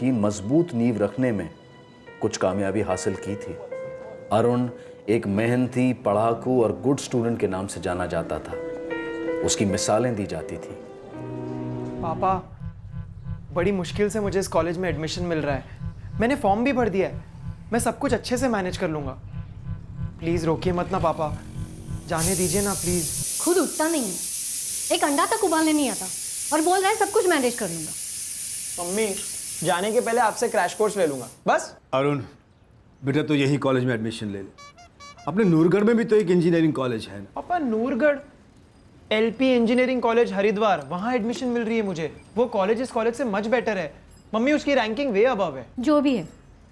की मजबूत नींव रखने में कुछ कामयाबी हासिल की थी। अरुण एक मेहनती, पढ़ाकू और गुड स्टूडेंट के नाम से जाना जाता था। उसकी मिसालें दी जाती थी। पापा, बड़ी मुश्किल से मुझे इस कॉलेज में एडमिशन मिल रहा है। मैंने फॉर्म भी भर दिया है। मैं सब कुछ अच्छे से मैनेज कर लूंगा। प्लीज रोकिए मत ना पापा, जाने दीजिए ना प्लीज। खुद उठता नहीं है, एक अंडा तक उबालने नहीं आता और बोल रहा है सब कुछ मैनेज कर लूंगा। मम्मी, जाने के पहले आपसे क्रैश कोर्स ले लूंगा बस। अरुण बेटा, तो यही कॉलेज में एडमिशन ले ले। अपने नूरगढ़ में भी तो एक इंजीनियरिंग कॉलेज है ना। पापा, नूरगढ़ एलपी इंजीनियरिंग कॉलेज हरिद्वार, वहाँ एडमिशन मिल रही है मुझे। वो कॉलेज इस कॉलेज से मच बेटर है। मम्मी, उसकी रैंकिंग वे अबव है। जो भी है,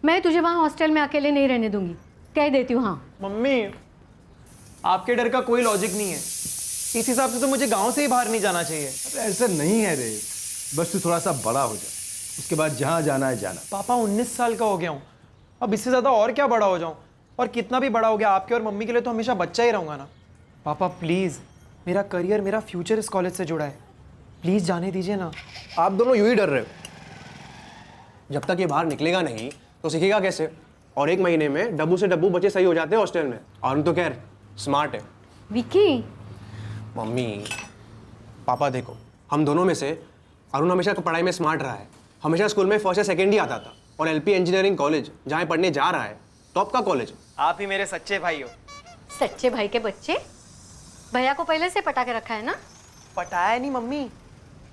मैं तुझे वहाँ हॉस्टल में अकेले नहीं रहने दूंगी, कह देती हूँ। हाँ मम्मी, आपके डर का कोई लॉजिक नहीं है। इस हिसाब से तो मुझे गांव से ही बाहर नहीं जाना चाहिए। अरे ऐसा नहीं है रे, बस तू थोड़ा सा बड़ा हो जा, उसके बाद जहाँ जाना है जाना। पापा, 19 साल का हो गया हूँ, अब इससे ज़्यादा और क्या बड़ा हो जाऊँ? और कितना भी बड़ा हो गया, आपके और मम्मी के लिए तो हमेशा बच्चा ही रहूँगा ना। पापा प्लीज़, मेरा करियर, मेरा फ्यूचर इस कॉलेज से जुड़ा है। प्लीज़ जाने दीजिए ना। आप दोनों यूं ही डर रहे हो। जब तक ये बाहर निकलेगा नहीं तो सीखेगा कैसे? और 1 महीने में डब्बू से डब्बू बच्चे सही हो जाते हैं हॉस्टल में। और उन तो खैर स्मार्ट है। विक्की, मम्मी, पापा देखो, हम दोनों में से अरुण हमेशा पढ़ाई में स्मार्ट रहा है। हमेशा स्कूल में फर्स्ट या सेकेंड ही आता था। और एलपी इंजीनियरिंग कॉलेज जहाँ पढ़ने जा रहा है, टॉप का कॉलेज। आप ही मेरे सच्चे भाई हो। सच्चे भाई के बच्चे? भैया को पहले से पटा के रखा है ना? पटाया नहीं मम्मी,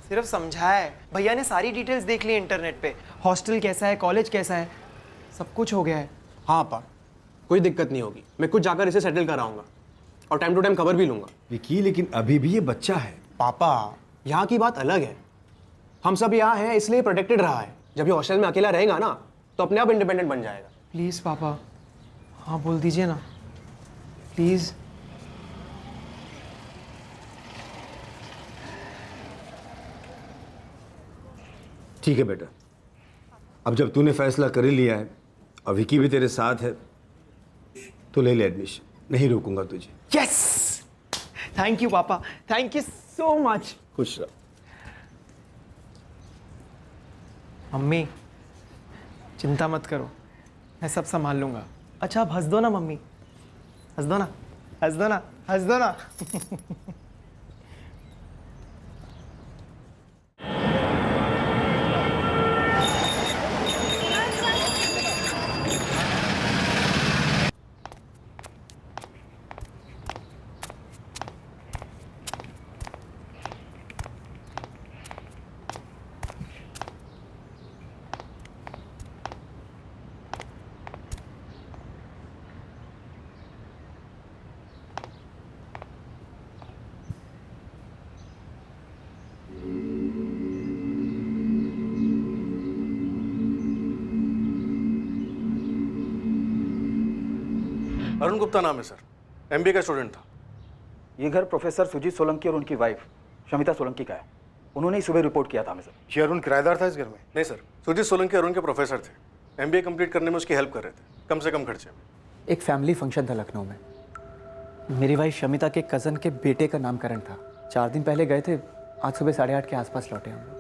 सिर्फ समझाया है। भैया ने सारी डिटेल्स देख ली इंटरनेट पे। हॉस्टल कैसा है, कॉलेज कैसा है, सब कुछ हो गया है। हाँ पा, कोई दिक्कत नहीं होगी। मैं खुद जाकर इसे सेटल कराऊंगा और टाइम टू टाइम खबर भी लूंगा। विकी, लेकिन अभी भी ये बच्चा है। पापा, यहाँ की बात अलग है। हम सब यहाँ हैं इसलिए प्रोटेक्टेड रहा है। जब ये हॉस्टल में अकेला रहेगा ना तो अपने आप इंडिपेंडेंट बन जाएगा। प्लीज़ पापा, हाँ बोल दीजिए ना प्लीज़। ठीक है बेटा, अब जब तूने फैसला कर ही लिया है और विकी भी तेरे साथ है तो ले एडमिशन, नहीं रोकूंगा तुझे। यस, थैंक यू पापा, थैंक यू सो मच। खुश रहो। मम्मी, चिंता मत करो, मैं सब संभाल लूंगा। अच्छा आप हंस दो ना मम्मी, हंस दो ना, हंस दो ना, हंस दो ना। अरुण गुप्ता नाम है सर, एमबीए का स्टूडेंट था। ये घर प्रोफेसर सुजीत सोलंकी और उनकी वाइफ शमिता सोलंकी का है। उन्होंने ही सुबह रिपोर्ट किया था हमें सर। ये अरुण किराएदार था इस घर में? नहीं सर, सुजीत सोलंकी अरुण के प्रोफेसर थे। एमबीए कंप्लीट करने में उसकी हेल्प कर रहे थे, कम से कम खर्चे में। एक फैमिली फंक्शन था लखनऊ में। मेरी वाइफ शमिता के कज़न के बेटे का नामकरण था। 4 दिन पहले गए थे, आज सुबह 8:30 के आसपास लौटे हम लोग।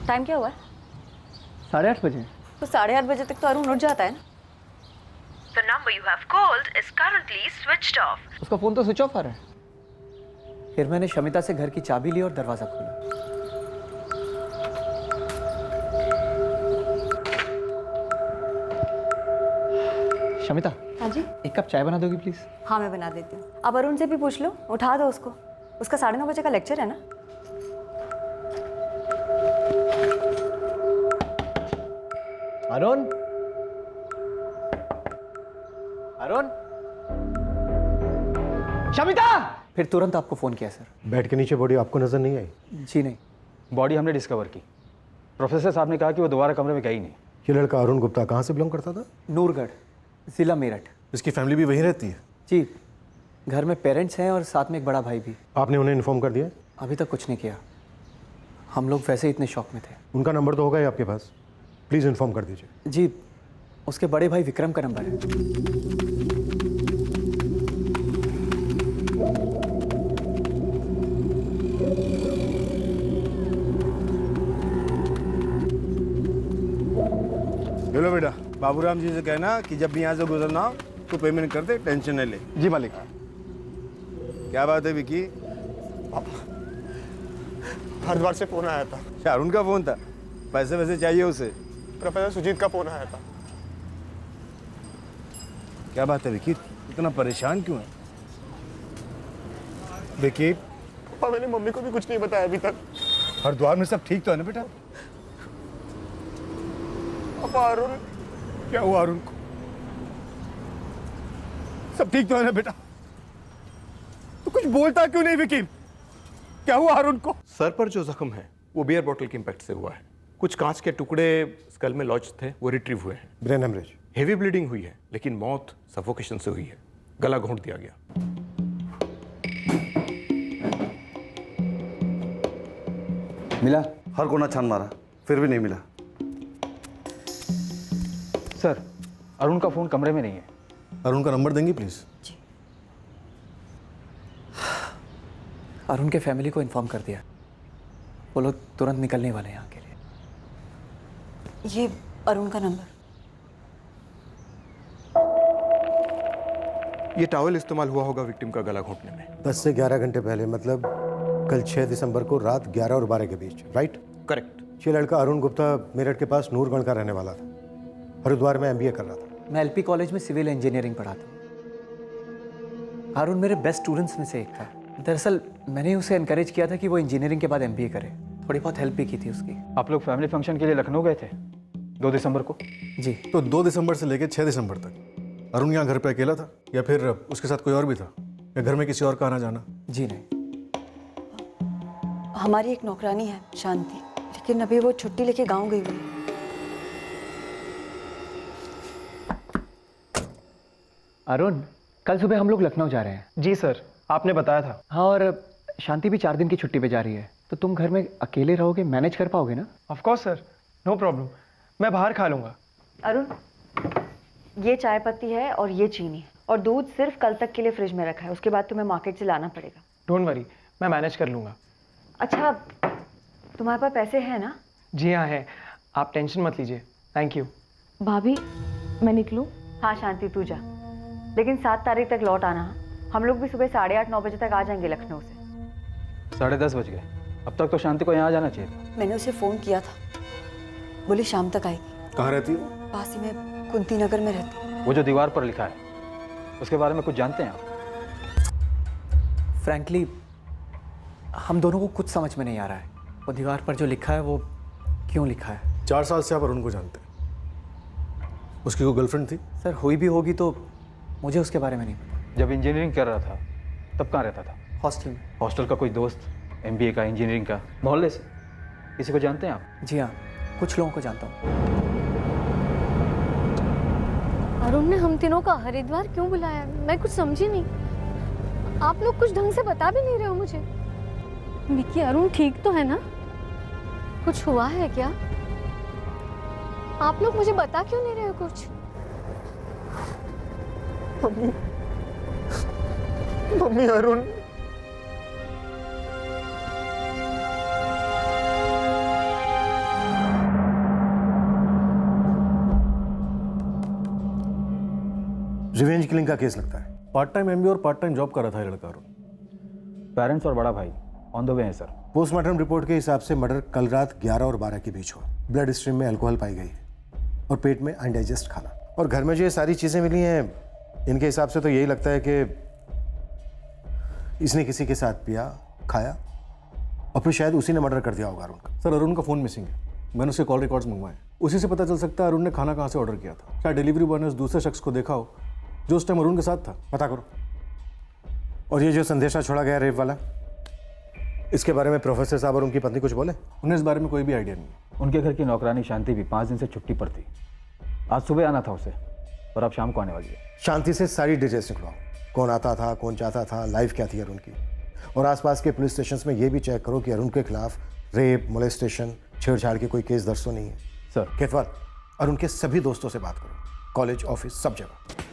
टाइम क्या हुआ है? 8:30 बजे। तो 8:30 बजे तक तो अरुण उठ जाता है ना। The number you have called is currently switched off. उसका फ़ोन तो स्विच ऑफ आ रहा है। फिर मैंने शमिता से घर की चाबी ली और दरवाज़ा खोला। शमिता। हाँ जी। एक कप चाय बना दोगी प्लीज़? हाँ मैं बना देती हूँ। अब अरुण से भी पूछ लो, उठा दो उसको। उसका 9:30 बजे का लेक्चर है ना। अरुण, अरुण, शमिता! फिर तुरंत आपको फ़ोन किया सर। बेड के नीचे बॉडी आपको नजर नहीं आई? जी नहीं। बॉडी हमने डिस्कवर की। प्रोफेसर साहब ने कहा कि वो दोबारा कमरे में गई नहीं। ये लड़का अरुण गुप्ता कहाँ से बिलोंग करता था? नूरगढ़, ज़िला मेरठ। इसकी फैमिली भी वहीं रहती है? जी, घर में पेरेंट्स हैं और साथ में एक बड़ा भाई भी। आपने उन्हें इन्फॉर्म कर दिया? अभी तक कुछ नहीं किया। हम लोग वैसे ही इतने शौक में थे। उनका नंबर तो होगा ही आपके पास, प्लीज़ इन्फॉर्म कर दीजिए। जी, उसके बड़े भाई विक्रम का नंबर है। हेलो बेटा, बाबूराम जी से कहना कि जब भी यहाँ से गुजरना हो तो पेमेंट कर दे, टेंशन नहीं ले। जी मालिक। क्या बात है विकी? हरिद्वार से फोन आया था। अच्छा, अरुण का फोन था? पैसे वैसे चाहिए उसे? प्रोफेसर सुजीत का फोन आया था। क्या बात है विकी, इतना परेशान क्यों है? विकी, पापा मैंने मम्मी को भी कुछ नहीं बताया अभी तक। हरिद्वार में सब ठीक तो है ना बेटा? पापा अरुण, क्या हुआ अरुण को? सब ठीक तो है ना बेटा? तो कुछ बोलता क्यों नहीं विकी? क्या हुआ अरुण को? सर पर जो जख्म है वो बियर बोतल के इम्पैक्ट से हुआ है। कुछ कांच के टुकड़े स्कल में लॉज थे, वो रिट्रीव हुए हैं। Brain haemorrhage. हेवी ब्लीडिंग हुई है, लेकिन मौत सफोकेशन से हुई है। गला घोंट दिया गया। मिला? हर कोना छान मारा, फिर भी नहीं मिला। सर, अरुण का फ़ोन कमरे में नहीं है। अरुण का नंबर देंगी प्लीज़? अरुण के फैमिली को इन्फॉर्म कर दिया, वो लोग तुरंत निकलने वाले हैं यहाँ के लिए। ये अरुण का नंबर। ये टॉवल इस्तेमाल हुआ होगा विक्टिम का गला घोंटने में। 10 से 11 घंटे पहले, मतलब कल 6 दिसंबर को रात 11 और 12 के बीच, राइट? करेक्ट। ये लड़का अरुण गुप्ता मेरठ के पास नूरगढ़ का रहने वाला था। हरिद्वार में MBA कर रहा था। मैं LP कॉलेज में सिविल इंजीनियरिंग पढ़ाता हूँ। अरुण मेरे बेस्ट स्टूडेंट्स में से एक था। दरअसल मैंने उसे इनकरेज किया था कि वो इंजीनियरिंग के बाद MBA करे। थोड़ी बहुत हेल्प भी की थी उसकी। आप लोग फैमिली फंक्शन के लिए लखनऊ गए थे 2 दिसंबर को? जी। तो 2 दिसंबर से लेकर 6 दिसंबर तक अरुण यहाँ घर पे अकेला था या फिर उसके साथ कोई और भी था, या घर में किसी और का आना जाना? जी नहीं। हमारी एक नौकरानी है शांति, लेकिन अभी वो छुट्टी लेके गांव गई हुई है। अरुण, कल सुबह हम लोग लखनऊ जा रहे हैं। जी सर, आपने बताया था। हाँ, और शांति भी 4 दिन की छुट्टी पे जा रही है, तो तुम घर में अकेले रहोगे, मैनेज कर पाओगे ना? Of course sir, no problem, मैं बाहर खा लूँगा। अरुण, ये चाय पत्ती है और ये चीनी है, और दूध सिर्फ कल तक के लिए फ्रिज में रखा है, उसके बाद तुम्हें मार्केट से लाना पड़ेगा। डोंट वरी, मैं मैनेज कर लूँगा। अच्छा, तुम्हारे पास पैसे हैं ना? जी हाँ है, आप टेंशन मत लीजिए। Thank you. भाभी, मैं निकलूं? हाँ शांति, तू जा, लेकिन 7 तारीख तक लौट आना। हम लोग भी सुबह 8:30-9 बजे तक आ जाएंगे लखनऊ से। 10:30 बज गए, अब तक तो शांति को यहाँ जाना चाहिए। मैंने उसे फ़ोन किया था, बोली शाम तक आएगी। कहाँ रहती है? पास ही में कुंती नगर में रहती है। वो जो दीवार पर लिखा है, उसके बारे में कुछ जानते हैं आप? फ्रैंकली हम दोनों को कुछ समझ में नहीं आ रहा है। वो दीवार पर जो लिखा है वो क्यों लिखा है? 4 साल से आप अरुण को जानते हैं। उसकी कोई गर्लफ्रेंड थी? सर, हुई भी होगी तो मुझे उसके बारे में नहीं पता। जब इंजीनियरिंग कर रहा था तब कहाँ रहता था? हॉस्टल में। हॉस्टल का कोई दोस्त, MBA का, इंजीनियरिंग का, मोहल्ले से किसी को जानते हैं आप? जी हाँ, कुछ लोगों को जानता हूँ। अरुण ने हम तीनों का हरिद्वार क्यों बुलाया? मैं कुछ समझी नहीं। आप लोग कुछ ढंग से बता भी नहीं रहे हो मुझे। विकी, अरुण ठीक तो है ना? कुछ हुआ है क्या? आप लोग मुझे बता क्यों नहीं रहे हो कुछ? मम्मी, अरुण रिवेंज किलिंग का केस लगता है। पार्ट टाइम MBA और पार्ट टाइम जॉब कर रहा था ये लड़का अरुण। पेरेंट्स और बड़ा भाई ऑन द वे हैं सर। पोस्टमार्टम रिपोर्ट के हिसाब से मर्डर कल रात 11 और 12 के बीच हुआ। ब्लड स्ट्रीम में अल्कोहल पाई गई है और पेट में अनडाइजेस्ट खाना। और घर में जो ये सारी चीज़ें मिली हैं, इनके हिसाब से तो यही लगता है कि इसने किसी के साथ पिया, खाया और फिर शायद उसी ने मर्डर कर दिया होगा अरुण का। सर, अरुण का फ़ोन मिसिंग है। मैंने उसके कॉल रिकॉर्ड्स मंगवाए, उसी से पता चल सकता है अरुण ने खाना कहाँ से ऑर्डर किया था। शायद डिलीवरी बॉय ने उस दूसरे शख्स को देखा हो जो उस टाइम अरुण के साथ था। पता करो। और ये जो संदेशा छोड़ा गया रेप वाला, इसके बारे में प्रोफेसर साहब और उनकी पत्नी कुछ बोले? उन्हें इस बारे में कोई भी आइडिया नहीं है। उनके घर की नौकरानी शांति भी 5 दिन से छुट्टी पर थी। आज सुबह आना था उसे, और अब शाम को आने वाली है। शांति से सारी डिटेल्स निकलवाओ। कौन आता था, कौन जाता था, लाइफ क्या थी अरुण की, और आसपास के पुलिस स्टेशंस में ये भी चेक करो कि अरुण के खिलाफ रेप, मोलेस्टेशन, छेड़छाड़ के कोई केस दर्ज तो नहीं है। सर। केतवाल, अरुण के सभी दोस्तों से बात करो, कॉलेज, ऑफिस, सब जगह।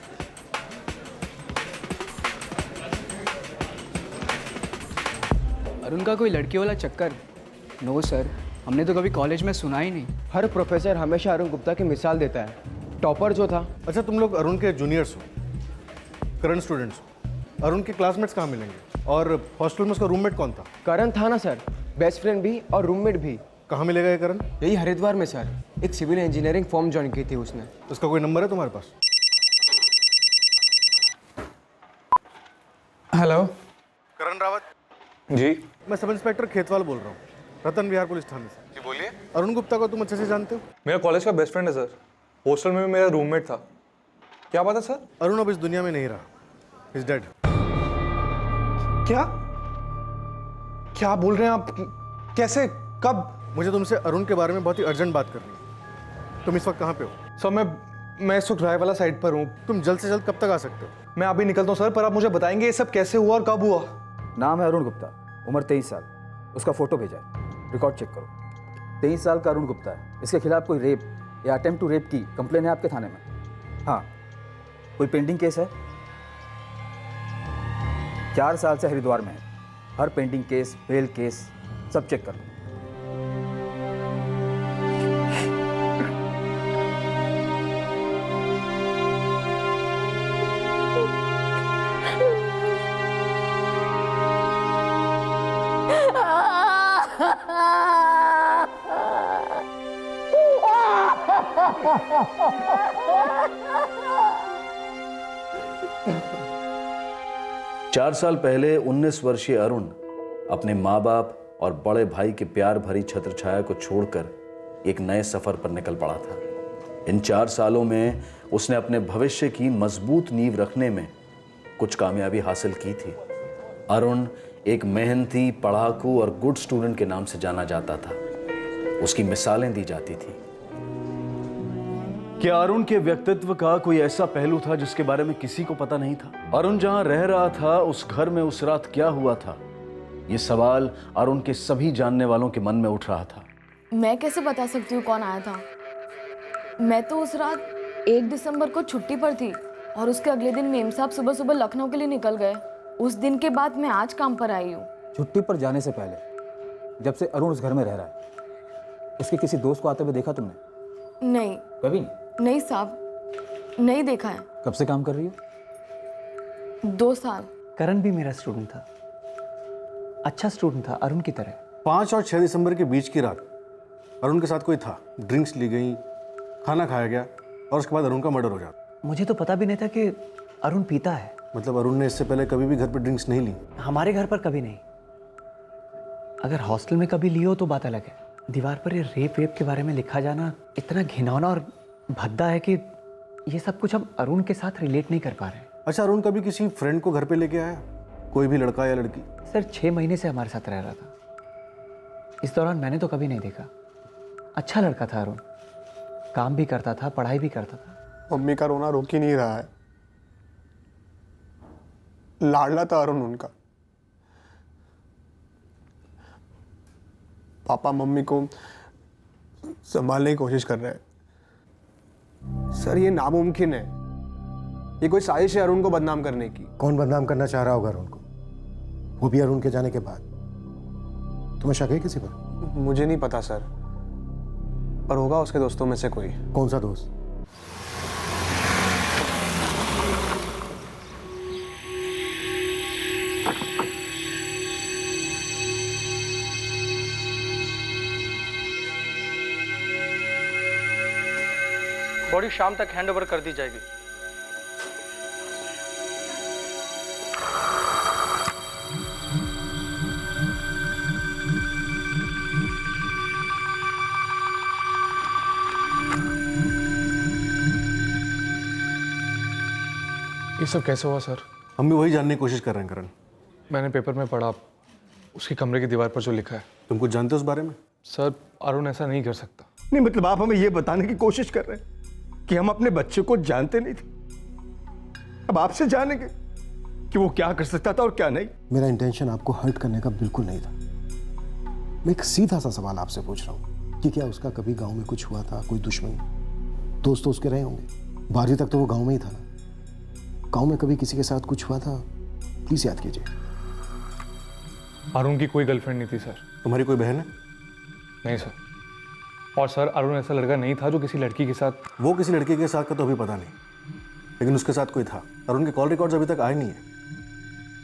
अरुण का कोई लड़की वाला चक्कर? नो सर, हमने तो कभी कॉलेज में सुना ही नहीं। हर प्रोफेसर हमेशा अरुण गुप्ता की मिसाल देता है। टॉपर जो था। अच्छा, तुम लोग अरुण के जूनियर्स हो, करंट स्टूडेंट्स हो। अरुण के क्लासमेट्स कहाँ मिलेंगे? और हॉस्टल में उसका रूममेट कौन था? करण था ना सर, बेस्ट फ्रेंड भी और रूममेट भी। कहाँ मिलेगा ये करण? यही हरिद्वार में सर, एक सिविल इंजीनियरिंग फॉर्म ज्वाइन की थी उसने। उसका कोई नंबर है तुम्हारे पास? हेलो, करण रावत जी। मैं सब इंस्पेक्टर खेतवाल बोल रहा हूँ, रतन विहार पुलिस थाने से। जी बोलिए। अरुण गुप्ता को तुम अच्छे से जानते हो? मेरा कॉलेज का बेस्ट फ्रेंड है सर, हॉस्टल में भी मेरा रूममेट था। क्या बात है सर? अरुण अब इस दुनिया में नहीं रहा, इज डेड। क्या क्या बोल रहे हैं आप? कैसे, कब? मुझे तुमसे अरुण के बारे में बहुत ही अर्जेंट बात करनी है। तुम इस वक्त कहाँ पे हो? सर मैं इस वक्त राय वाला साइड पर हूँ। तुम जल्द से जल्द कब तक आ सकते हो? मैं अभी निकलता हूँ सर, पर आप मुझे बताएंगे ये सब कैसे हुआ और कब हुआ? नाम है अरुण गुप्ता, उम्र 23 साल। उसका फोटो भेजा है, रिकॉर्ड चेक करो। 23 साल का अरुण गुप्ता है। इसके खिलाफ कोई रेप या अटेम्प्ट टू रेप की कंप्लेन है आपके थाने में? हाँ। कोई पेंडिंग केस है? 4 साल से हरिद्वार में है। हर पेंडिंग केस, बेल केस सब चेक कर लो। चार साल पहले 19 वर्षीय अरुण अपने माँ बाप और बड़े भाई के प्यार भरी छत्रछाया को छोड़कर एक नए सफर पर निकल पड़ा था। इन 4 सालों में उसने अपने भविष्य की मजबूत नींव रखने में कुछ कामयाबी हासिल की थी। अरुण एक मेहनती, पढ़ाकू और गुड स्टूडेंट के नाम से जाना जाता था। उसकी मिसालें दी जाती थी। क्या अरुण के व्यक्तित्व का कोई ऐसा पहलू था जिसके बारे में किसी को पता नहीं था? अरुण जहां रह रहा था उस घर में उस रात क्या हुआ था, ये सवाल अरुण के सभी जानने वालों के मन में उठ रहा था। मैं कैसे बता सकती हूँ कौन आया था? मैं तो उस रात 1 दिसंबर को छुट्टी पर थी और उसके अगले दिन मेम साहब सुबह सुबह लखनऊ के लिए निकल गए। उस दिन के बाद मैं आज काम पर आई हूँ। छुट्टी पर जाने से पहले जब से अरुण उस घर में रह रहा है, उसके किसी दोस्त को आते हुए देखा तुमने? नहीं। कभी नहीं साहब, नहीं देखा है। कब से काम कर रही हो? 2 साल। करण भी मेरा स्टूडेंट था, अच्छा स्टूडेंट था अरुण की तरह। 5 और 6 दिसंबर के बीच की रात अरुण के साथ कोई था, ड्रिंक्स ली गई, खाना खाया गया और उसके बाद अरुण का मर्डर हो जाता। मुझे तो पता भी नहीं था कि अरुण पीता है। मतलब अरुण ने इससे पहले कभी भी घर पर ड्रिंक्स नहीं ली? हमारे घर पर कभी नहीं। अगर हॉस्टल में कभी लियो तो बात अलग है। दीवार पर ये रेप वेप के बारे में लिखा जाना इतना घिनौना और भद्दा है कि ये सब कुछ हम अरुण के साथ रिलेट नहीं कर पा रहे। अच्छा, अरुण कभी किसी फ्रेंड को घर पे लेके आया? कोई भी लड़का या लड़की? सर 6 महीने से हमारे साथ रह रहा था। इस दौरान मैंने तो कभी नहीं देखा। अच्छा लड़का था अरुण, काम भी करता था, पढ़ाई भी करता था। मम्मी का रोना रोक ही नहीं रहा है। लाडला था अरुण उनका। पापा मम्मी को संभालने की कोशिश कर रहे हैं। सर ये नामुमकिन है। ये कोई साजिश है अरुण को बदनाम करने की। कौन बदनाम करना चाह रहा होगा अरुण को, वो भी अरुण के जाने के बाद? तुम्हें शक है किसी पर? मुझे नहीं पता सर, पर होगा उसके दोस्तों में से कोई। कौन सा दोस्त? बॉडी शाम तक हैंड ओवर कर दी जाएगी। ये सब कैसे हुआ सर? हम भी वही जानने की कोशिश कर रहे हैं करण। मैंने पेपर में पढ़ा, उसके कमरे की दीवार पर जो लिखा है। तुम कुछ जानते हो उस बारे में? सर अरुण ऐसा नहीं कर सकता। नहीं मतलब आप हमें ये बताने की कोशिश कर रहे हैं कि हम अपने बच्चे को जानते नहीं थे। अब आपसे जानेंगे कि वो क्या कर सकता था और क्या नहीं। मेरा इंटेंशन आपको हर्ट करने का बिल्कुल नहीं था। मैं एक सीधा सा सवाल आपसे पूछ रहा हूँ कि क्या उसका कभी गांव में कुछ हुआ था, कोई दुश्मनी? दोस्त तो उसके रहे होंगे, 12वीं तक तो वो गांव में ही था ना। गांव में कभी किसी के साथ कुछ हुआ था? प्लीज याद कीजिए। अरुण की कोई गर्लफ्रेंड नहीं थी सर। तुम्हारी कोई बहन है? नहीं सर। और सर अरुण ऐसा लड़का नहीं था जो किसी लड़की के साथ। वो किसी लड़के के साथ का तो अभी पता नहीं, लेकिन उसके साथ कोई था। अरुण के कॉल रिकॉर्ड्स अभी तक आए नहीं है,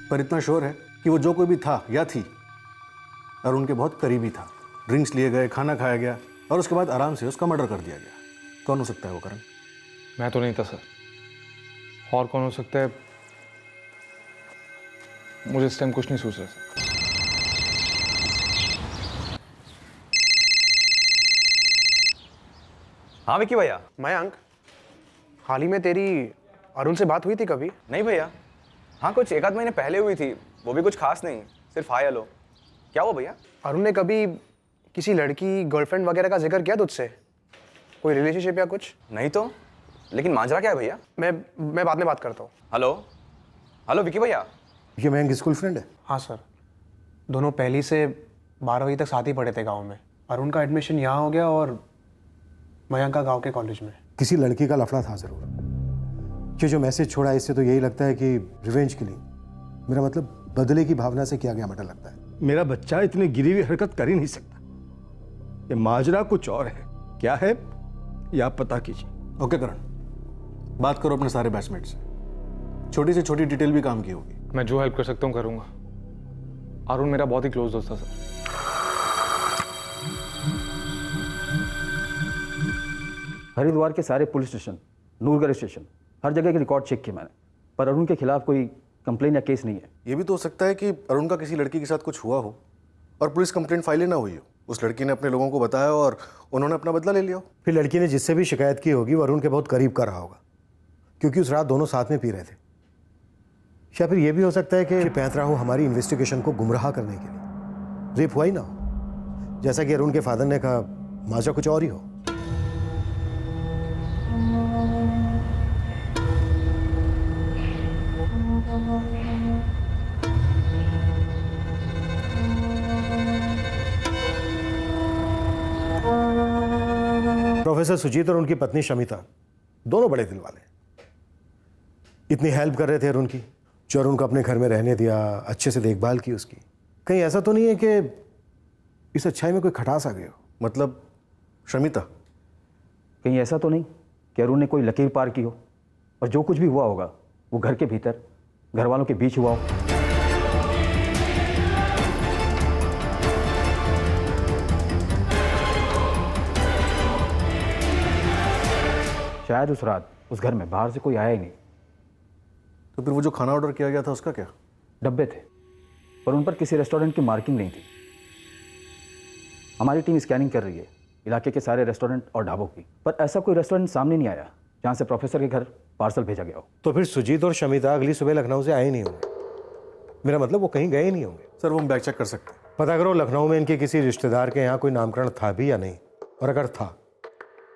पर इतना श्योर है कि वो जो कोई भी था या थी, अरुण के बहुत करीबी था। ड्रिंक्स लिए गए, खाना खाया गया और उसके बाद आराम से उसका मर्डर कर दिया गया। कौन हो सकता है वो करण? मैं तो नहीं था सर। और कौन हो सकता है? मुझे इस टाइम कुछ नहीं सोच रहा सर। हाँ विक्की भैया। मयंक, हाल ही में तेरी अरुण से बात हुई थी कभी? नहीं भैया। हाँ कुछ 1 आध महीने पहले हुई थी, वो भी कुछ खास नहीं, सिर्फ हाय हेलो। क्या हुआ भैया? अरुण ने कभी किसी लड़की गर्लफ्रेंड वगैरह का जिक्र किया तुझसे? कोई रिलेशनशिप या कुछ? नहीं तो, लेकिन मांजरा क्या है भैया? मैं बाद में बात करता हूँ। हेलो हेलो विक्की भैया। ये मयंक स्कूल फ्रेंड है? हाँ सर, दोनों पहली से 12वीं तक साथ ही पढ़े थे गाँव में। अरुण का एडमिशन यहाँ हो गया और मयंक का गाँव के कॉलेज में। किसी लड़की का लफड़ा था जरूर। ये जो मैसेज छोड़ा इससे तो यही लगता है कि रिवेंज के लिए, मेरा मतलब बदले की भावना से किया गया मर्डर लगता है। मेरा बच्चा इतनी गिरी हुई हरकत कर ही नहीं सकता। ये माजरा कुछ और है। क्या है ये आप पता कीजिए। ओके करण, बात करो अपने सारे बैचमेट से। छोटी से छोटी डिटेल भी काम की होगी। मैं जो हेल्प कर सकता हूँ करूँगा। अरुण मेरा बहुत ही क्लोज दोस्त था सर। हरिद्वार के सारे पुलिस स्टेशन, नूरगढ़ स्टेशन, हर जगह के रिकॉर्ड चेक किए मैंने, पर अरुण के खिलाफ कोई कंप्लेन या केस नहीं है। ये भी तो हो सकता है कि अरुण का किसी लड़की के साथ कुछ हुआ हो और पुलिस कंप्लेंट फाइल ना हुई हो। उस लड़की ने अपने लोगों को बताया और उन्होंने अपना बदला ले लिया हो। फिर लड़की ने जिससे भी शिकायत की होगी वो अरुण के बहुत करीब का रहा होगा, क्योंकि उस रात दोनों साथ में पी रहे थे। या फिर ये भी हो सकता है कि पैंतरा हो हमारी इन्वेस्टिगेशन को गुमराह करने के लिए। रेप हुआ ही ना हो, जैसा कि अरुण के फादर ने कहा, माजरा कुछ और ही हो। प्रोफेसर सुजीत और उनकी पत्नी शमिता दोनों बड़े दिल वाले, इतनी हेल्प कर रहे थे अरुण की, जो अरुण को अपने घर में रहने दिया, अच्छे से देखभाल की उसकी। कहीं ऐसा तो नहीं है कि इस अच्छाई में कोई खटास आ गई हो? मतलब शमिता, कहीं ऐसा तो नहीं कि अरुण ने कोई लकीर पार की हो और जो कुछ भी हुआ होगा वो घर के भीतर, घर वालों के बीच हुआ हो? शायद उस रात उस घर में बाहर से कोई आया ही नहीं। तो फिर वो जो खाना ऑर्डर किया गया था उसका क्या? डब्बे थे, पर उन पर किसी रेस्टोरेंट की मार्किंग नहीं थी। हमारी टीम स्कैनिंग कर रही है इलाके के सारे रेस्टोरेंट और ढाबों की, पर ऐसा कोई रेस्टोरेंट सामने नहीं आया जहां से प्रोफेसर के घर पार्सल भेजा गया हो। तो फिर सुजीत और शमिता अगली सुबह लखनऊ से आए नहीं होंगे। मेरा मतलब वो कहीं गए ही नहीं होंगे। सर वो हम बैक चेक कर सकते हैं। पता करो लखनऊ में इनके किसी रिश्तेदार के यहाँ कोई नामकरण था भी या नहीं, और अगर था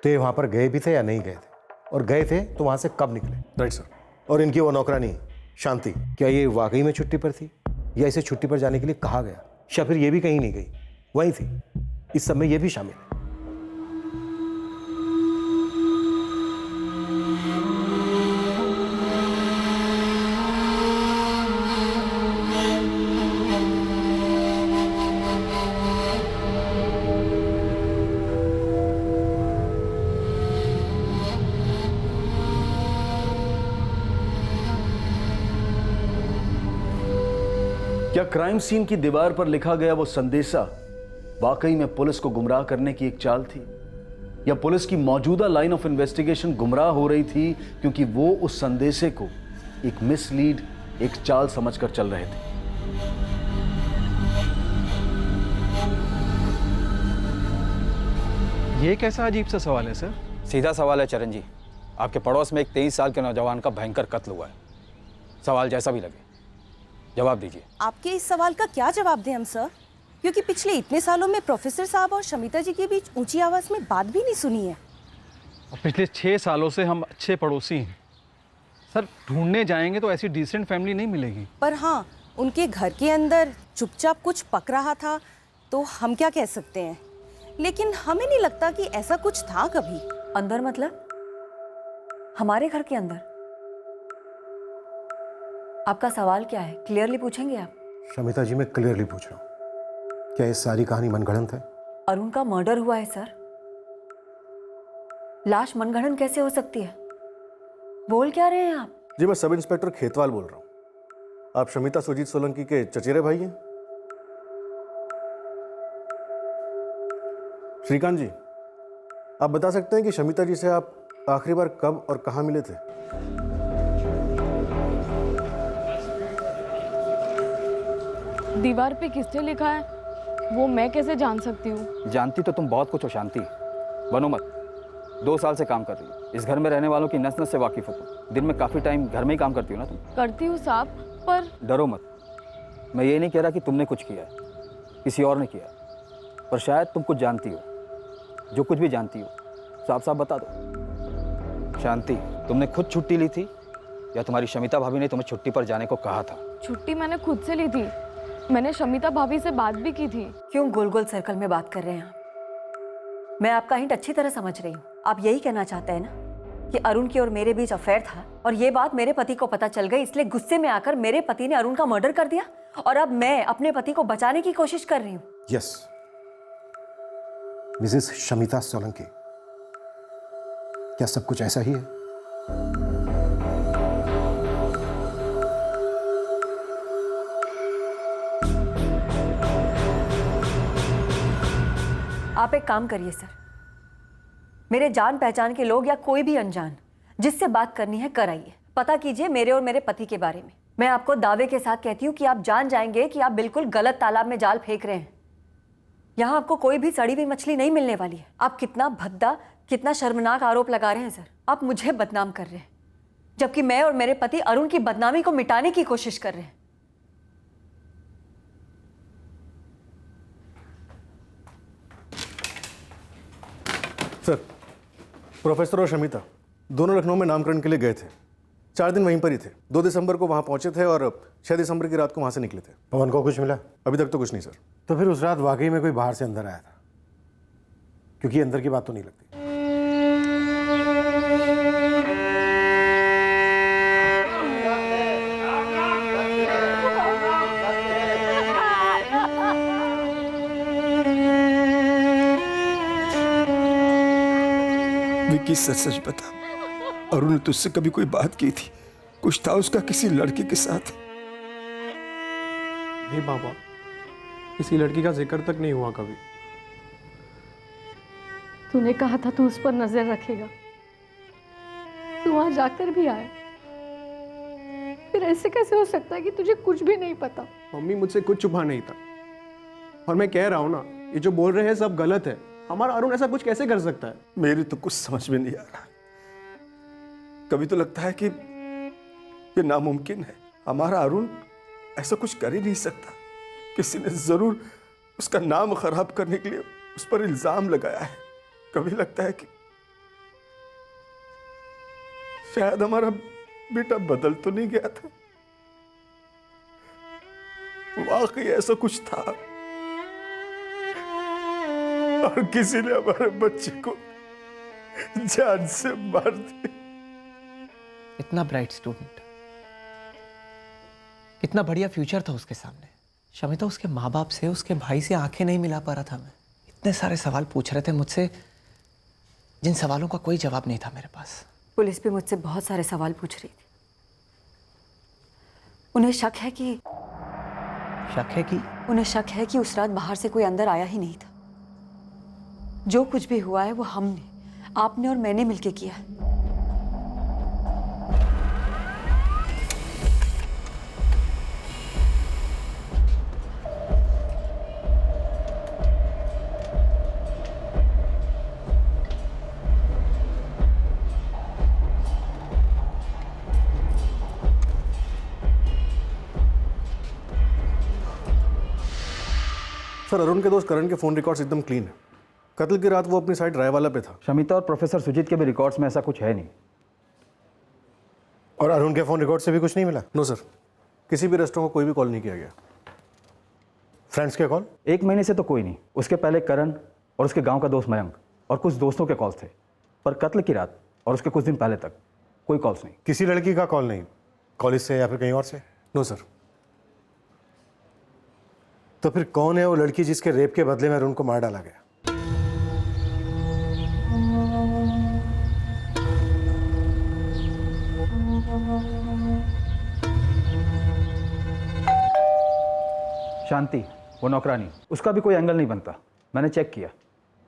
तो ये वहाँ पर गए भी थे या नहीं गए थे, और गए थे तो वहाँ से कब निकले? Right sir. और इनकी वो नौकरानी शांति, क्या ये वाकई में छुट्टी पर थी या इसे छुट्टी पर जाने के लिए कहा गया, या फिर ये भी कहीं नहीं गई, वहीं थी? इस सब में ये भी शामिल है। क्या क्राइम सीन की दीवार पर लिखा गया वो संदेशा वाकई में पुलिस को गुमराह करने की एक चाल थी, या पुलिस की मौजूदा लाइन ऑफ इन्वेस्टिगेशन गुमराह हो रही थी क्योंकि वो उस संदेशे को एक मिसलीड, एक चाल समझकर चल रहे थे? ये कैसा अजीब सा सवाल है सर? सीधा सवाल है चरण जी। आपके पड़ोस में एक 23 साल के नौजवान का भयंकर कत्ल हुआ है। सवाल जैसा भी लगे जवाब दीजिए। आपके इस सवाल का क्या जवाब दें हम सर, क्योंकि पिछले इतने सालों में प्रोफेसर साहब और शमिता जी के बीच ऊंची आवाज में बात भी नहीं सुनी है। और पिछले 6 सालों से हम अच्छे पड़ोसी हैं। सर ढूंढने जाएंगे तो ऐसी डिसेंट फैमिली नहीं मिलेगी। पर हाँ, उनके घर के अंदर चुपचाप कुछ पक रहा था तो हम क्या कह सकते हैं, लेकिन हमें नहीं लगता कि ऐसा कुछ था कभी। अंदर मतलब हमारे घर के अंदर? आपका सवाल क्या है, क्लियरली पूछेंगे आप? शमिता जी, मैं क्लियरली पूछ रहा हूँ, क्या ये सारी कहानी मनगढ़ंत है? अरुण का मर्डर हुआ है सर। लाश मनगढ़ंत कैसे हो सकती है? बोल क्या रहे हैं आप? जी, मैं सब इंस्पेक्टर खेतवाल बोल रहा हूँ। आप शमिता सुजीत सोलंकी के चचेरे भाई हैं? श्रीकांत जी, आप बता सकते हैं कि शमिता जी से आप आखिरी बार कब और कहाँ मिले थे? दीवार पे किसने लिखा है वो मैं कैसे जान सकती हूँ? जानती तो तुम बहुत कुछ हो शांति, बनो मत। 2 साल से काम कर रही हो, इस घर में रहने वालों की नस नस से वाकिफ हो तुम। दिन में काफ़ी टाइम घर में ही काम करती हो ना तुम? करती हूँ साहब, पर डरो मत, मैं ये नहीं कह रहा कि तुमने कुछ किया है, किसी और ने किया, पर शायद तुम कुछ जानती हो। जो कुछ भी जानती हो साफ साफ बता दो। शांति, तुमने खुद छुट्टी ली थी या तुम्हारी शमिता भाभी ने तुम्हें छुट्टी पर जाने को कहा था? छुट्टी मैंने खुद से ली थी। मैंने शमिता भाभी से बात भी की थी। क्यों गोल गोल सर्कल में बात कर रहे हैं आप? मैं आपका हिंट अच्छी तरह समझ रही हूँ। आप यही कहना चाहते हैं ना कि अरुण की और मेरे बीच अफेयर था और ये बात मेरे पति को पता चल गई, इसलिए गुस्से में आकर मेरे पति ने अरुण का मर्डर कर दिया और अब मैं अपने पति को बचाने की कोशिश कर रही हूँ। यस, मिसेस शमिता सोलंकी, क्या सब कुछ ऐसा ही है? आप एक काम करिए सर, मेरे जान पहचान के लोग या कोई भी अनजान जिससे बात करनी है कराइए, पता कीजिए मेरे और मेरे पति के बारे में। मैं आपको दावे के साथ कहती हूँ कि आप जान जाएंगे कि आप बिल्कुल गलत तालाब में जाल फेंक रहे हैं। यहाँ आपको कोई भी सड़ी हुई मछली नहीं मिलने वाली है। आप कितना भद्दा, कितना शर्मनाक आरोप लगा रहे हैं सर। आप मुझे बदनाम कर रहे हैं जबकि मैं और मेरे पति अरुण की बदनामी को मिटाने की कोशिश कर रहे हैं। सर, प्रोफेसर और शमिता दोनों लखनऊ में नामकरण के लिए गए थे। 4 दिन वहीं पर ही थे। 2 दिसंबर को वहां पहुंचे थे और 6 दिसंबर की रात को वहां से निकले थे। पवन को कुछ मिला? अभी तक तो कुछ नहीं सर। तो फिर उस रात वाकई में कोई बाहर से अंदर आया था, क्योंकि अंदर की बात तो नहीं लगती। विकी, सच सच बता, अरुण ने तुझसे कभी कोई बात की थी? कुछ था उसका किसी लड़के के साथ? नहीं पापा, किसी लड़की का जिक्र तक नहीं हुआ कभी। तूने कहा था तू उस पर नजर रखेगा, तू वहां जाकर भी आया, फिर ऐसे कैसे हो सकता है कि तुझे कुछ भी नहीं पता? मम्मी, मुझसे कुछ छुपा नहीं था और मैं कह रहा हूँ ना, ये जो बोल रहे हैं सब गलत है। हमारा अरुण ऐसा कुछ कैसे कर सकता है? मेरी तो कुछ समझ में नहीं आ रहा। कभी तो लगता है कि ये नामुमकिन है। हमारा अरुण ऐसा कुछ कर ही नहीं सकता। किसी ने जरूर उसका नाम खराब करने के लिए उस पर इल्जाम लगाया है। कभी लगता है कि शायद हमारा बेटा बदल तो नहीं गया था, वाकई ऐसा कुछ था और किसी ने हमारे बच्चे को जान से मार दिया। इतना ब्राइट स्टूडेंट, कितना बढ़िया फ्यूचर था उसके सामने। शमिता उसके माँ बाप से, उसके भाई से आंखें नहीं मिला पा रहा था मैं। इतने सारे सवाल पूछ रहे थे मुझसे, जिन सवालों का कोई जवाब नहीं था मेरे पास। पुलिस भी मुझसे बहुत सारे सवाल पूछ रही थी। उन्हें शक है कि उस रात बाहर से कोई अंदर आया ही नहीं था। जो कुछ भी हुआ है वो हमने, आपने और मैंने मिलके किया है। सर, अरुण के दोस्त करण के फोन रिकॉर्ड्स एकदम क्लीन है। कत्ल की रात वो अपनी साइड रायवाला पे था। शमिता और प्रोफेसर सुजीत के भी रिकॉर्ड्स में ऐसा कुछ है नहीं। और अरुण के फ़ोन रिकॉर्ड से भी कुछ नहीं मिला? नो सर, किसी भी रेस्टोरेंट को कोई भी कॉल नहीं किया गया। फ्रेंड्स के कॉल? 1 महीने से तो कोई नहीं। उसके पहले करण और उसके गांव का दोस्त मयंक और कुछ दोस्तों के कॉल्स थे, पर कत्ल की रात और उसके कुछ दिन पहले तक कोई कॉल्स नहीं। किसी लड़की का कॉल नहीं? कॉलेज से या फिर कहीं और से? No sir. तो फिर कौन है वो लड़की जिसके रेप के बदले में अरुण को मार डाला गया? शांति, वो नौकरानी, उसका भी कोई एंगल नहीं बनता। मैंने चेक किया,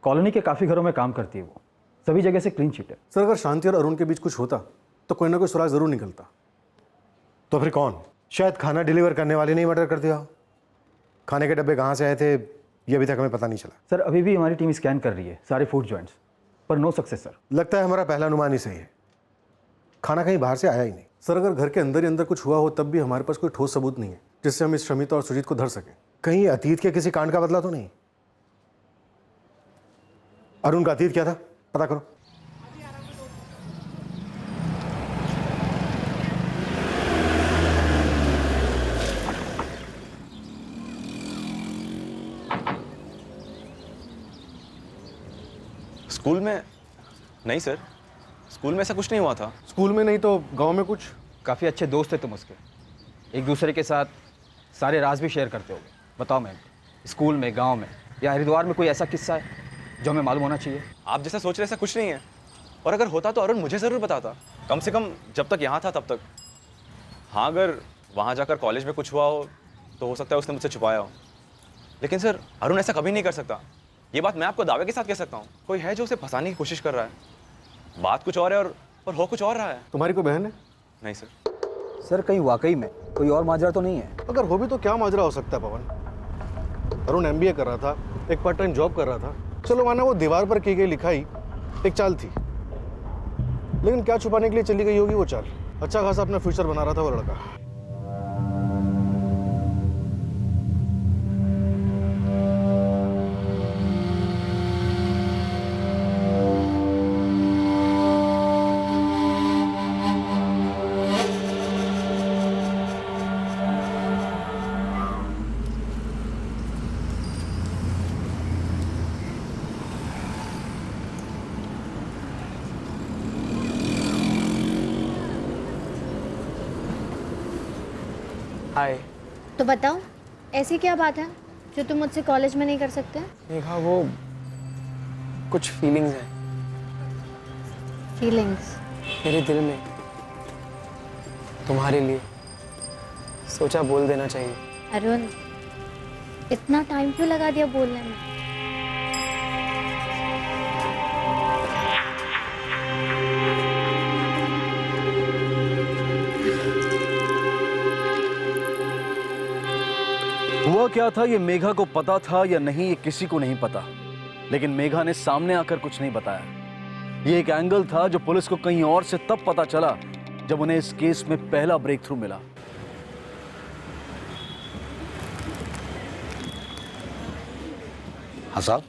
कॉलोनी के काफ़ी घरों में काम करती है वो, सभी जगह से क्लीन चिट है। सर, अगर शांति और अरुण के बीच कुछ होता तो कोई ना कोई सुराग जरूर निकलता। तो फिर कौन? शायद खाना डिलीवर करने वाले ने मर्डर कर दिया हो। खाने के डब्बे कहाँ से आए थे ये अभी तक हमें पता नहीं चला। सर, अभी भी हमारी टीम स्कैन कर रही है सारे फूड जॉइंट्स, पर नो सक्सेस सर। लगता है हमारा पहला अनुमान ही सही है, खाना कहीं बाहर से आया ही नहीं। सर, अगर घर के अंदर ही अंदर कुछ हुआ हो तब भी हमारे पास कोई ठोस सबूत नहीं है जिससे हम इस शमिता और सुजीत को धर सकें। कहीं अतीत के किसी कांड का बदला तो नहीं? अरुण का अतीत क्या था, पता करो। स्कूल में नहीं सर, स्कूल में ऐसा कुछ नहीं हुआ था। स्कूल में नहीं तो गांव में कुछ? काफ़ी अच्छे दोस्त थे तुम उसके, एक दूसरे के साथ सारे राज भी शेयर करते होगे। बताओ मैम, स्कूल में, गांव में या हरिद्वार में कोई ऐसा किस्सा है जो हमें मालूम होना चाहिए? आप जैसा सोच रहे ऐसा कुछ नहीं है, और अगर होता तो अरुण मुझे ज़रूर बताता, कम से कम जब तक यहाँ था तब तक। हाँ, अगर वहाँ जाकर कॉलेज में कुछ हुआ हो तो हो सकता है उसने मुझसे छुपाया हो, लेकिन सर अरुण ऐसा कभी नहीं कर सकता। ये बात मैं आपको दावे के साथ कह सकता हूँ। कोई है जो उसे फंसाने की कोशिश कर रहा है। बात कुछ और है और हो कुछ और रहा है। तुम्हारी कोई बहन है? नहीं सर। सर, कहीं वाकई में कोई और माजरा तो नहीं है? अगर हो भी तो क्या माजरा हो सकता है पवन? अरुण MBA कर रहा था, एक पार्ट टाइम जॉब कर रहा था। चलो माना वो दीवार पर की गई लिखाई एक चाल थी, लेकिन क्या छुपाने के लिए चली गई होगी वो चाल? अच्छा खासा अपना फ्यूचर बना रहा था वो लड़का। हाय। तो बताओ, ऐसी क्या बात है जो तुम मुझसे कॉलेज में नहीं कर सकते? मेघा, वो कुछ फीलिंग्स हैं फीलिंग्स? मेरे दिल में तुम्हारे लिए। सोचा बोल देना चाहिए। अरुण, इतना टाइम क्यों लगा दिया बोलने में? हुआ क्या था ये मेघा को पता था या नहीं, ये किसी को नहीं पता, लेकिन मेघा ने सामने आकर कुछ नहीं बताया। ये एक एंगल था जो पुलिस को कहीं और से तब पता चला जब उन्हें इस केस में पहला ब्रेक थ्रू मिला। हाँ साहब,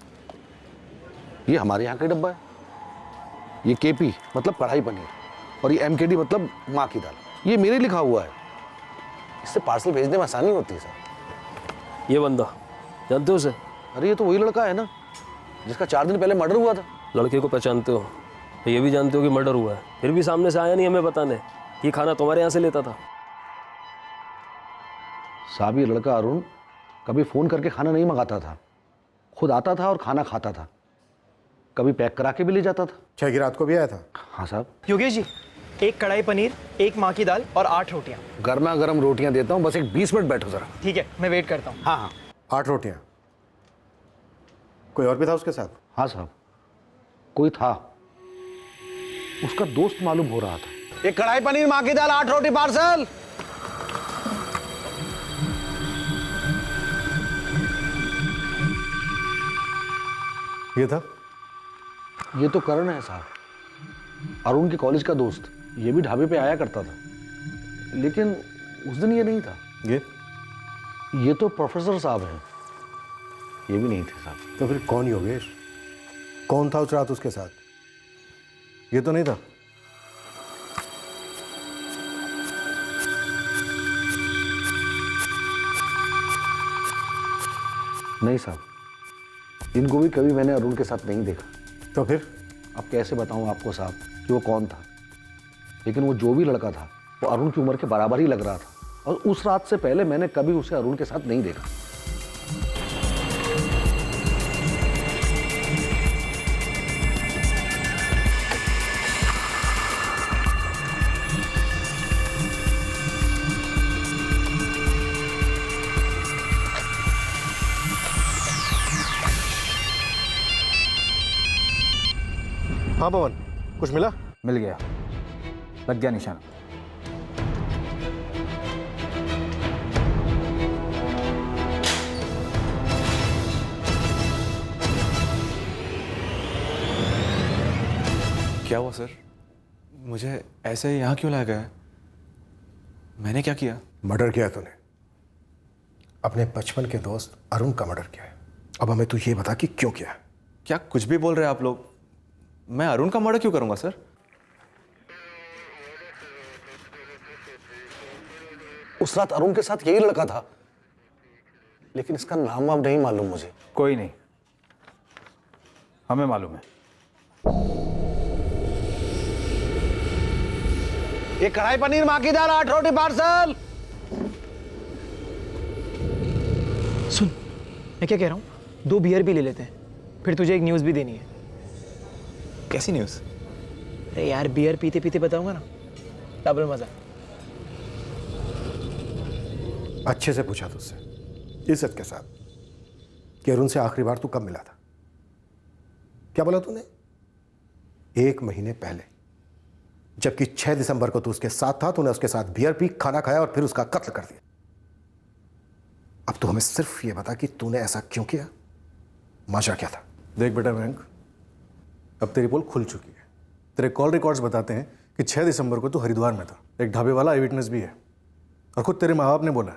ये हमारे यहाँ का डब्बा है। ये KP मतलब कढ़ाई पनीर, और ये MKD मतलब माँ की दाल। ये मेरे लिखा हुआ है। इससे पार्सल भेजने में आसानी होती है सर। ये बंदा जानते हो उसे? अरे ये तो वही लड़का है ना जिसका 4 दिन पहले मर्डर हुआ था। लड़के को पहचानते हो? ये भी जानते हो कि मर्डर हुआ है, फिर भी सामने से आया नहीं हमें बताने। ये खाना तुम्हारे यहाँ से लेता था। साहब, ये लड़का अरुण कभी फ़ोन करके खाना नहीं मंगाता था, खुद आता था और खाना खाता था। कभी पैक करा के भी ले जाता था। 6 की रात को भी आया था? हाँ साहब। योगेश जी, 1 कढ़ाई पनीर, 1 माँ की दाल और 8 रोटियाँ। गर्मा गर्म रोटियाँ देता हूँ, बस एक 20 मिनट बैठो ज़रा। ठीक है, मैं वेट करता हूँ। हाँ हाँ। 8 रोटियाँ। कोई और भी था उसके साथ? हाँ साहब, कोई था। उसका दोस्त मालूम हो रहा था। 1 कढ़ाई पनीर, माँ की दाल, 8 रोटी पार्सल। ये था? ये तो करण है साहब, अरुण के कॉलेज का दोस्त। ये भी ढाबे पे आया करता था, लेकिन उस दिन ये नहीं था। ये तो प्रोफेसर साहब हैं। ये भी नहीं थे साहब। तो फिर कौन योगेश? कौन था उस रात उसके साथ? ये तो नहीं था। नहीं साहब, इनको भी कभी मैंने अरुण के साथ नहीं देखा। तो फिर? अब कैसे बताऊं आपको साहब कि वो कौन था, लेकिन वो जो भी लड़का था वो अरुण की उम्र के बराबर ही लग रहा था, और उस रात से पहले मैंने कभी उसे अरुण के साथ नहीं देखा। हाँ पवन, कुछ मिला? मिल गया, लग गया निशान। क्या हुआ सर? मुझे ऐसे यहाँ क्यों लाया गया है? मैंने क्या किया? मर्डर किया तूने, अपने बचपन के दोस्त अरुण का मर्डर किया है। अब हमें तू ये बता कि क्यों किया? क्या कुछ भी बोल रहे हैं आप लोग? मैं अरुण का मर्डर क्यों करूंगा सर? उस रात अरुण के साथ यही लड़का था, लेकिन इसका नाम वाम नहीं मालूम मुझे। कोई नहीं, हमें मालूम है। ये कढ़ाई पनीर माकीदार 8 रोटी पार्सल। सुन, मैं क्या कह रहा हूँ, 2 बियर भी ले लेते हैं, फिर तुझे एक न्यूज़ भी देनी है। कैसी न्यूज़? अरे यार, बियर पीते पीते बताऊंगा ना, डबल मजा। अच्छे से पूछा तुझसे, इज्जत के साथ, कि अरुण से आखिरी बार तू कब मिला था? क्या बोला तूने? 1 महीने पहले, जबकि 6 दिसंबर को तू उसके साथ था। तूने उसके साथ बियर पी, खाना खाया और फिर उसका कत्ल कर दिया। अब तो हमें सिर्फ ये बता कि तूने ऐसा क्यों किया, माजरा क्या था? देख बेटा मयंक, अब तेरी पोल खुल चुकी है। तेरे कॉल रिकॉर्ड्स बताते हैं कि 6 दिसंबर को तू हरिद्वार में था। एक ढाबे वाला आई विटनेस भी है, और खुद तेरे माँ बाप ने बोला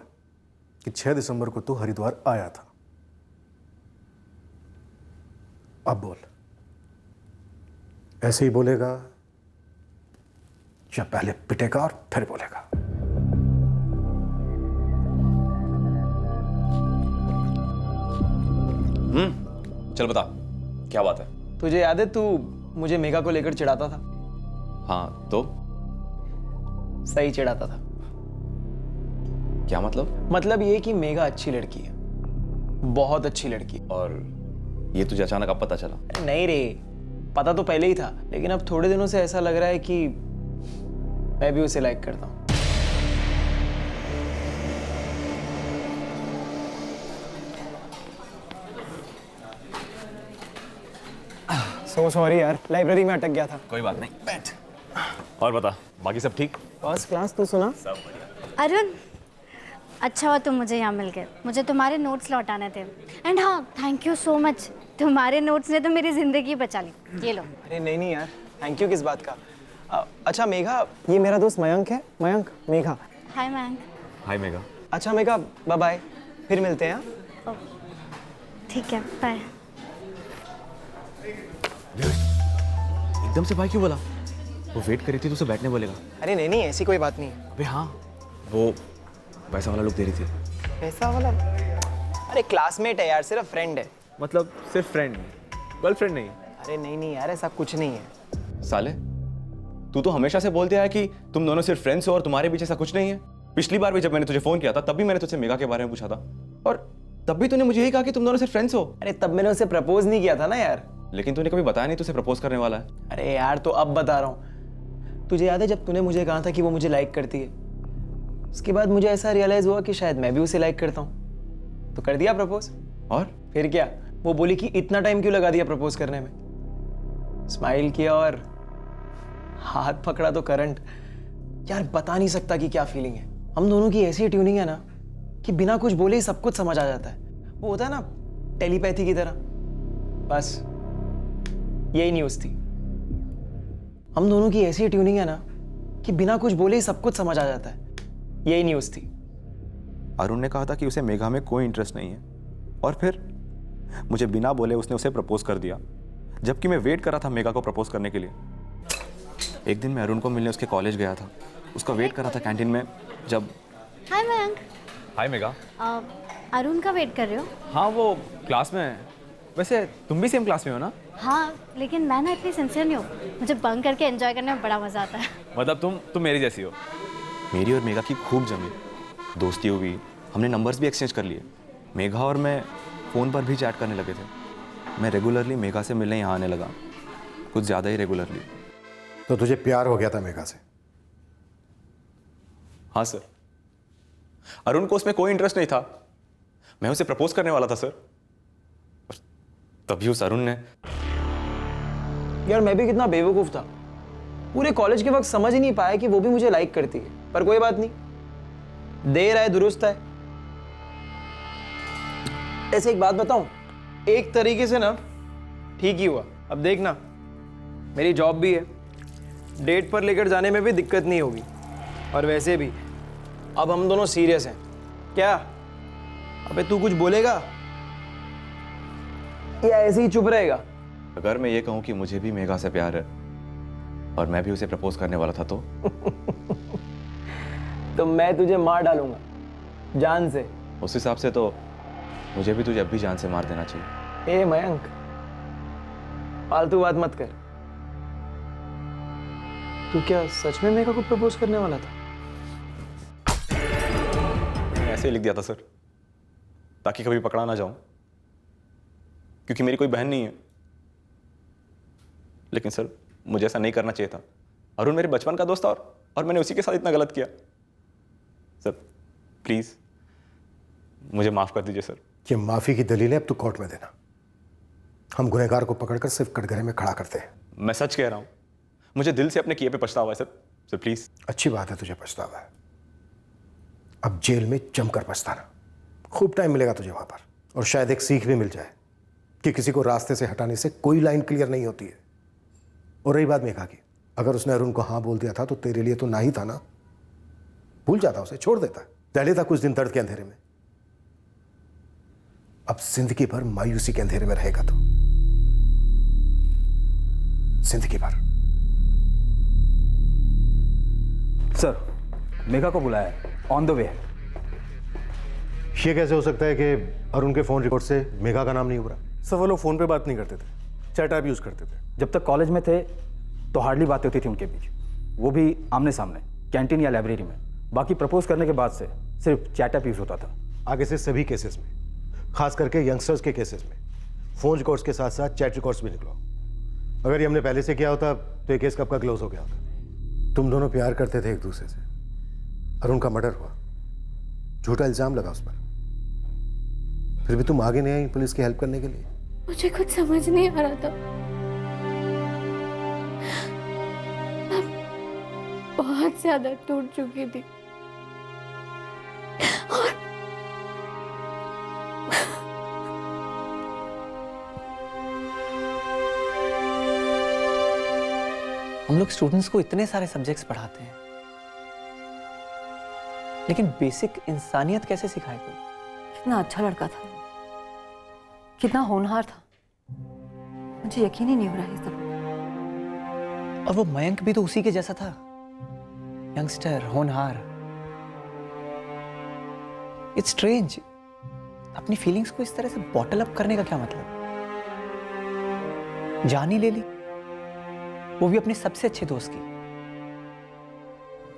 कि 6 दिसंबर को तू हरिद्वार आया था। अब बोल, ऐसे ही बोलेगा या पहले पिटेगा और फिर बोलेगा? चल बता, क्या बात है? तुझे याद है तू मुझे मेघा को लेकर चिढ़ाता था? हाँ तो? सही चिढ़ाता था। क्या मतलब? मतलब ये कि मेघा अच्छी लड़की है, बहुत अच्छी लड़की। और ये तुझे अचानक अब पता चला? अरे नहीं रे, पता तो पहले ही था, लेकिन अब थोड़े दिनों से ऐसा लग रहा है कि मैं भी उसे लाइक करता हूँ। सॉरी यार, लाइब्रेरी में अटक गया था। कोई बात नहीं, बैठ। और बता, बाकी सब ठीक? First class. तू सुना? सब बढ़िया। अरुण, अच्छा हुआ तुम मुझे यहाँ मिल गए, मुझे तुम्हारे नोट्स लौटाने थे। एंड हाँ, थैंक यू सो मच, तुम्हारे नोट्स ने तो मेरी ज़िंदगी बचा ली। ये लो। अरे नहीं यार, थैंक यू किस बात का। अच्छा मेघा, ये मेरा दोस्त मयंक है। मयंक, मेघा। हाय मयंक। हाय मेघा। अच्छा मेघा, बाय बाय, फिर मिलते हैं। ठीक है, बाय। एकदम से भाई क्यों बोला? वो वेट कर रही थी तो उसे बैठने बोलेगा। अरे नहीं, ऐसी कोई बात नहीं। अबे हाँ, वो पैसा वाला लोग दे रही थी। पैसा वाला? अरे क्लासमेट है यार, सिर्फ फ्रेंड है। मतलब सिर्फ फ्रेंड, गर्लफ्रेंड नहीं? अरे नहीं यार, ऐसा कुछ नहीं है। साले, तू तो हमेशा से बोलते आया कि तुम दोनों सिर्फ फ्रेंड्स हो और तुम्हारे बीच ऐसा कुछ नहीं है। पिछली बार भी जब मैंने तुझे फोन किया था, तब भी मैंने तुझसे मेघा के बारे में पूछा था, और तब भी तूने मुझे यही कहा कि तुम दोनों सिर्फ फ्रेंड्स हो। अरे तब मैंने उसे प्रपोज नहीं किया था ना यार। लेकिन तूने कभी बताया नहीं तुझे प्रपोज करने वाला है। अरे यार, तो अब बता रहा हूँ। तुझे याद है जब तूने मुझे कहा था कि वो मुझे लाइक करती है, उसके बाद मुझे ऐसा रियलाइज हुआ कि शायद मैं भी उसे लाइक करता हूँ, तो कर दिया प्रपोज। और फिर क्या, वो बोली कि इतना टाइम क्यों लगा दिया प्रपोज करने में। स्माइल किया और हाथ पकड़ा तो करंट। यार बता नहीं सकता कि क्या फीलिंग है। हम दोनों की ऐसी ट्यूनिंग है ना कि बिना कुछ बोले ही सब कुछ समझ आ जाता है। वो होता है ना टेलीपैथी की तरह। बस यही न्यूज़ थी। हम दोनों की ऐसी ट्यूनिंग है ना कि बिना कुछ बोले ही सब कुछ समझ आ जाता है। यही न्यूज़ थी। अरुण ने कहा था कि उसे मेघा में कोई इंटरेस्ट नहीं है, और फिर मुझे बिना बोले उसने उसे प्रपोज कर दिया, जबकि मैं वेट कर रहा था मेघा को प्रपोज करने के लिए। एक दिन मैं अरुण को मिलने उसके कॉलेज गया था, उसका वेट कर रहा था कैंटीन में, जब हाय मयंक। हाय मेघा। अरुण का वेट कर रहे हो? हाँ वो क्लास में है। वैसे तुम भी सेम क्लास में हो ना? हाँ, लेकिन मैं ना इतनी सिंसियर नहीं हूँ। मुझे बंक करके एंजॉय करने में बड़ा मजा आता है। मतलब तुम मेरी जैसी हो। मेरी और मेघा की खूब जमी, दोस्ती हुई, हमने नंबर्स भी एक्सचेंज कर लिए। मेघा और मैं फ़ोन पर भी चैट करने लगे थे। मैं रेगुलरली मेघा से मिलने यहाँ आने लगा, कुछ ज़्यादा ही रेगुलरली। तो तुझे प्यार हो गया था मेघा से? हाँ सर। अरुण को उसमें कोई इंटरेस्ट नहीं था। मैं उसे प्रपोज करने वाला था सर, तभी उस अरुण ने। यार मैं भी कितना बेवकूफ़ था, पूरे कॉलेज के वक्त समझ ही नहीं पाया कि वो भी मुझे लाइक करती है। पर कोई बात नहीं, देर है दुरुस्त है। ऐसे एक बात बताऊं, एक तरीके से ना ठीक ही हुआ। अब देखना, मेरी जॉब भी है, डेट पर लेकर जाने में भी दिक्कत नहीं होगी। और वैसे भी अब हम दोनों सीरियस हैं। क्या अबे तू कुछ बोलेगा या ऐसे ही चुप रहेगा? अगर मैं ये कहूं कि मुझे भी मेघा से प्यार है और मैं भी उसे प्रपोज करने वाला था तो मैं तुझे मार डालूंगा जान से। उस हिसाब से तो मुझे भी तुझे अब भी जान से मार देना चाहिए। ए मयंक, फालतू बात मत कर। तू क्या सच में मेघा को प्रपोज करने वाला था? मैंने ऐसे ही लिख दिया था सर, ताकि कभी पकड़ा ना जाऊं, क्योंकि मेरी कोई बहन नहीं है। लेकिन सर मुझे ऐसा नहीं करना चाहिए था। अरुण मेरे बचपन का दोस्त था और मैंने उसी के साथ इतना गलत किया। सर प्लीज मुझे माफ कर दीजिए सर। ये माफी की दलील है अब तू कोर्ट में देना। हम गुनहगार को पकड़कर सिर्फ कटघरे में खड़ा करते हैं। मैं सच कह रहा हूं, मुझे दिल से अपने किए पे पछतावा है सर प्लीज। अच्छी बात है तुझे पछतावा है। अब जेल में जमकर पछताना। खूब टाइम मिलेगा तुझे वहां पर, और शायद एक सीख भी मिल जाए कि किसी को रास्ते से हटाने से कोई लाइन क्लियर नहीं होती है। और रही बात मेघा की, अगर उसने अरुण को हाँ बोल दिया था तो तेरे लिए तो ना ही था ना। भूल जाता, उसे छोड़ देता। पहले था कुछ दिन दर्द के अंधेरे में, अब जिंदगी भर मायूसी के अंधेरे में रहेगा तो। जिंदगी भर। सर, मेघा को बुलाया है, ऑन द वे है। ये कैसे हो सकता है कि अरुण के फोन रिकॉर्ड से मेघा का नाम नहीं उभरा? सर वो लोग फोन पे बात नहीं करते थे, चैट ऐप यूज करते थे। जब तक कॉलेज में थे तो हार्डली बातें होती थी उनके बीच, वो भी आमने सामने, कैंटीन या लाइब्रेरी में। बाकी प्रपोज करने के बाद से सिर्फ चैट ऐप यूज होता था। आगे से सभी केसेस में, खास करके यंगस्टर्स के केसेस में, फोन रिकॉर्ड्स के साथ साथ चैट रिकॉर्ड्स भी निकलो। अगर ये हमने पहले से किया होता तो ये केस कब का क्लोज हो गया होता। तुम दोनों प्यार करते थे एक दूसरे से, अरुण का मर्डर हुआ, झूठा इल्जाम लगा उस पर, फिर भी तुम आगे नहीं आई पुलिस की हेल्प करने के लिए। मुझे कुछ समझ नहीं आ रहा था। मैं बहुत ज्यादा टूट चुकी थी और हम लोग स्टूडेंट्स को इतने सारे सब्जेक्ट्स पढ़ाते हैं, लेकिन बेसिक इंसानियत कैसे सिखाए कोई? कितना अच्छा लड़का था, कितना होनहार था। मुझे यकीन ही नहीं हो रहा है सब। और वो मयंक भी तो उसी के जैसा था, यंगस्टर, होनहार। इट्स स्ट्रेंज, अपनी फीलिंग्स को इस तरह से बॉटल अप करने का क्या मतलब? जान ही ले ली, वो भी अपने सबसे अच्छे दोस्त की।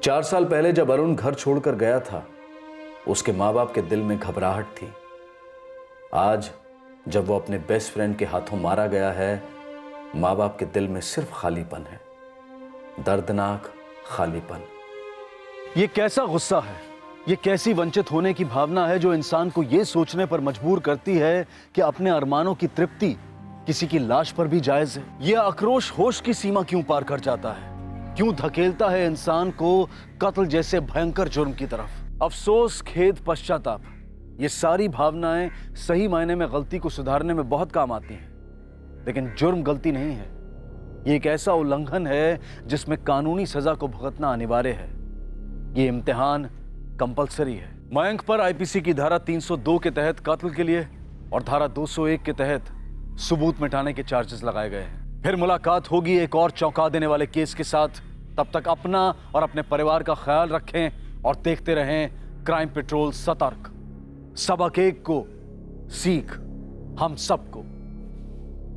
4 साल पहले जब अरुण घर छोड़कर गया था, उसके माँ बाप के दिल में घबराहट थी। आज जब वो अपने बेस्ट फ्रेंड के हाथों मारा गया है, माँ बाप के दिल में सिर्फ खालीपन है, दर्दनाक खालीपन। ये कैसा गुस्सा है, ये कैसी वंचित होने की भावना है जो इंसान को ये सोचने पर मजबूर करती है कि अपने अरमानों की तृप्ति किसी की लाश पर भी जायज है। यह आक्रोश होश की सीमा क्यों पार कर जाता है? क्यों धकेलता है इंसान को कत्ल जैसे भयंकर जुर्म की तरफ? अफसोस, खेद, पश्चाताप, ये सारी भावनाएं सही मायने में गलती को सुधारने में बहुत काम आती हैं, लेकिन जुर्म गलती नहीं है। ये एक ऐसा उल्लंघन है जिसमें कानूनी सजा को भुगतना अनिवार्य है। ये इम्तिहान कंपलसरी है। मयंक पर आईपीसी की धारा 302 के तहत कत्ल के लिए और धारा 201 के तहत सबूत मिटाने के चार्जेस लगाए गए हैं। फिर मुलाकात होगी एक और चौंका देने वाले केस के साथ। तब तक अपना और अपने परिवार का ख्याल रखें और देखते रहें क्राइम पेट्रोल सतर्क। सबक एक को, सीख हम सबको।